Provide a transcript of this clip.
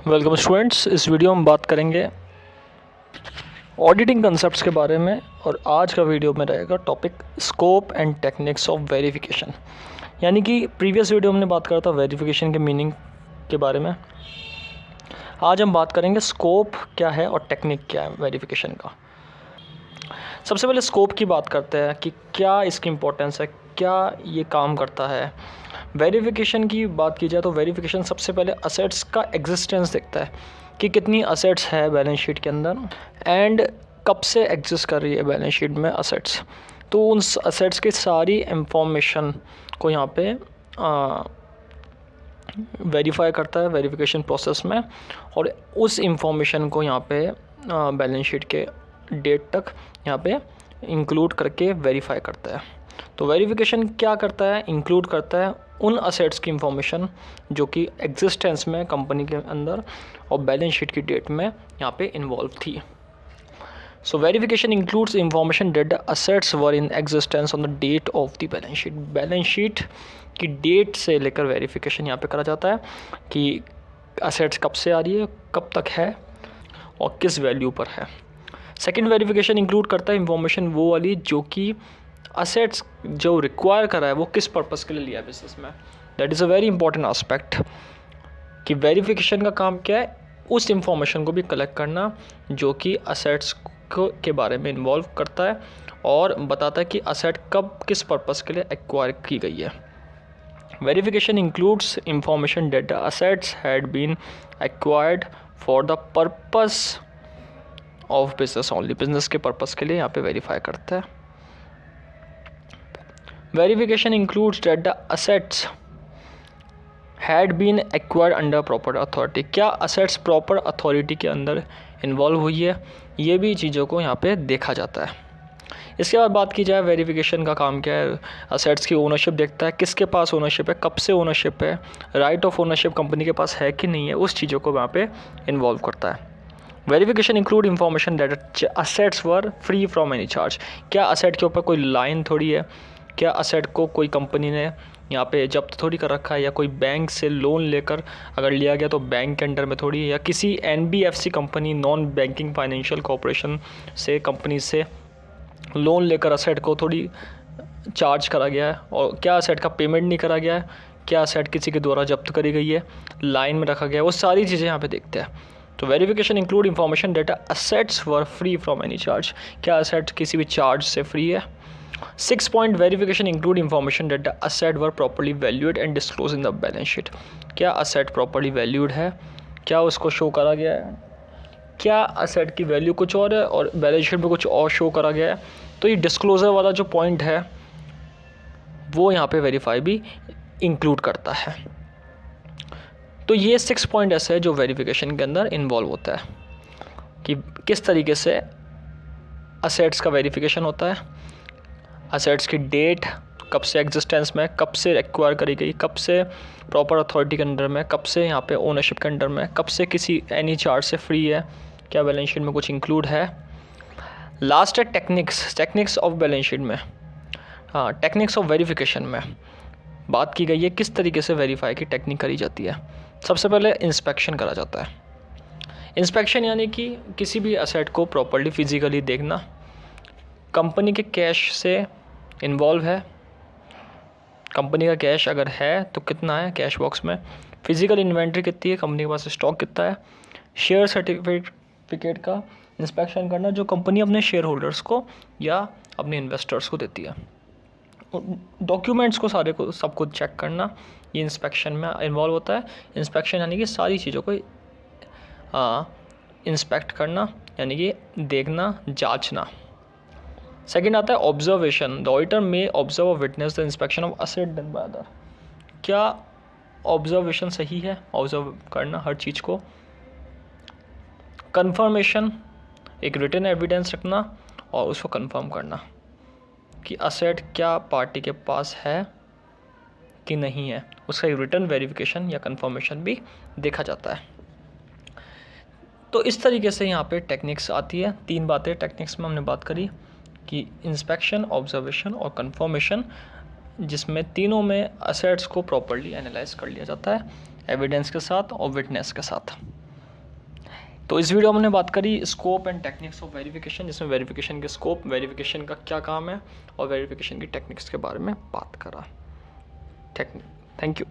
Welcome students. इस video में बात करेंगे ऑडिटिंग कंसेप्ट्स के बारे में और आज का वीडियो में रहेगा topic scope and techniques of verification. यानी कि प्रीवियस वीडियो में हमने बात करा था वेरिफिकेशन के मीनिंग के बारे में। आज हम बात करेंगे स्कोप क्या है और टेक्निक क्या है वेरिफिकेशन का। सबसे पहले स्कोप की बात करते हैं कि क्या इसकी इम्पोर्टेंस है, क्या ये काम करता है। वेरिफिकेशन की बात की जाए तो वेरिफिकेशन सबसे पहले असेट्स का एग्जिस्टेंस देखता है कि कितनी असेट्स है बैलेंस शीट के अंदर एंड कब से एग्जिस्ट कर रही है बैलेंस शीट में असेट्स। तो उन असेट्स की सारी इंफॉर्मेशन को यहाँ पे वेरीफाई करता है वेरिफिकेशन प्रोसेस में, और उस इंफॉर्मेशन को यहाँ पे बैलेंस शीट के डेट तक यहाँ पे इंक्लूड करके वेरीफाई करता है। तो वेरिफिकेशन क्या करता है, इंक्लूड करता है उन असेट्स की इंफॉर्मेशन जो कि एग्जिस्टेंस में कंपनी के अंदर और बैलेंस शीट की डेट में यहाँ पे इन्वॉल्व थी। So verification includes information that the assets were in existence on the date of the balance sheet. Balance sheet की डेट से लेकर वेरिफिकेशन यहाँ पे करा जाता है कि असेट्स कब से आ रही है, कब तक है और किस वैल्यू पर है। सेकेंड वेरिफिकेशन इंक्लूड करता है इंफॉर्मेशन वो वाली जो कि असेट्स जो रिक्वायर करा है वो किस पर्पस के लिए लिया है बिजनेस में। That is a very important aspect कि वेरिफिकेशन का काम क्या है, उस इंफॉर्मेशन को भी कलेक्ट करना जो कि असेट्स के बारे में इन्वॉल्व करता है और बताता है कि असेट कब किस पर्पस के लिए एक्वायर की गई है। Verification includes information that the assets had been acquired for the purpose of business only. Business के पर्पस के लिए यहाँ पे वेरीफाई करता है। Verification includes that the assets had been acquired under proper authority. क्या असेट्स प्रॉपर अथॉरिटी के अंदर इन्वॉल्व हुई है, ये भी चीज़ों को यहाँ पे देखा जाता है। इसके बाद बात की जाए वेरिफिकेशन का काम क्या है। असेट्स की ओनरशिप देखता है, किसके पास ओनरशिप है, कब से ओनरशिप है, राइट ऑफ ओनरशिप कंपनी के पास है कि नहीं है, उस चीज़ों को वहाँ पे इन्वॉल्व करता है। Verification include information that assets were free from any charge. क्या असेट के ऊपर कोई लाइन थोड़ी है, क्या असेट को कोई कंपनी ने यहाँ पे जब्त थोड़ी कर रखा है, या कोई बैंक से लोन लेकर अगर लिया गया तो बैंक के अंडर में थोड़ी है, या किसी NBFC company non banking financial corporation से कंपनी से लोन लेकर असेट को थोड़ी चार्ज करा गया है, और क्या असेट का पेमेंट नहीं करा गया है, क्या असेट किसी के द्वारा जब्त करी गई है, लाइन में रखा गया है, वो सारी चीज़ें यहाँ पे देखते हैं। तो verification include information data assets were free from any charge. क्या असेट किसी भी चार्ज से फ्री है। 6 point verification include information that the asset were properly valued and disclose in the balance sheet. क्या असेट प्रॉपर्ली वैल्यूड है, क्या उसको show करा गया है, क्या असेट की वैल्यू कुछ और है और बैलेंस शीट में कुछ और शो करा गया है। तो ये डिस्क्लोजर वाला जो पॉइंट है वो यहाँ पे वेरीफाई भी इंक्लूड करता है। तो ये 6 पॉइंट ऐसे है जो वेरिफिकेशन के अंदर इन्वॉल्व होता है कि किस तरीके से असेट्स का वेरिफिकेशन होता है, असेट्स की डेट कब से एग्जिस्टेंस में, कब से एक्वायर करी गई, कब से प्रॉपर अथॉरिटी के अंडर में, कब से यहाँ पे ओनरशिप के अंडर में, कब से किसी एनी चार्ज से फ्री है, क्या बैलेंस शीट में कुछ इंक्लूड है। लास्ट है टेक्निक्स ऑफ बैलेंस शीट में। हाँ, टेक्निक्स ऑफ वेरिफिकेशन में बात की गई है किस तरीके से वेरीफाई की टेक्निक करी जाती है। सबसे पहले इंस्पेक्शन करा जाता है। इंस्पेक्शन यानी कि किसी भी असेट को प्रॉपर्ली फिजिकली देखना, कंपनी के कैश से इन्वॉल्व है, कंपनी का कैश अगर है तो कितना है कैश बॉक्स में, फिजिकल इन्वेंट्री कितनी है, कंपनी के पास स्टॉक कितना है, शेयर सर्टिफिकेट का इंस्पेक्शन करना जो कंपनी अपने शेयर होल्डर्स को या अपने इन्वेस्टर्स को देती है, डॉक्यूमेंट्स को सारे को सब कुछ चेक करना, ये इंस्पेक्शन में इन्वॉल्व होता है। इंस्पेक्शन यानी कि सारी चीज़ों को इंस्पेक्ट करना, यानी कि देखना, जांचना। सेकंड आता है ऑब्जर्वेशन। द ऑडिटर में ऑब्जर्व और witness the inspection of asset done by other. क्या ऑब्जर्वेशन सही है, ऑब्जर्व करना हर चीज़ को। कंफर्मेशन, एक रिटन एविडेंस रखना और उसको कंफर्म करना कि असेट क्या पार्टी के पास है कि नहीं है, उसका एक रिटन वेरिफिकेशन या कंफर्मेशन भी देखा जाता है। तो इस तरीके से यहाँ पे टेक्निक्स आती है। 3 बातें टेक्निक्स में हमने बात करी कि इंस्पेक्शन, ऑब्जर्वेशन और कंफर्मेशन, जिसमें तीनों में असेट्स को प्रॉपर्ली एनालाइज कर लिया जाता है एविडेंस के साथ और विटनेस के साथ। तो इस वीडियो में हमने बात करी scope and techniques of verification, जिसमें वेरिफिकेशन के स्कोप, वेरिफिकेशन का क्या काम है और वेरिफिकेशन की टेक्निक्स के बारे में बात करा। Thank you.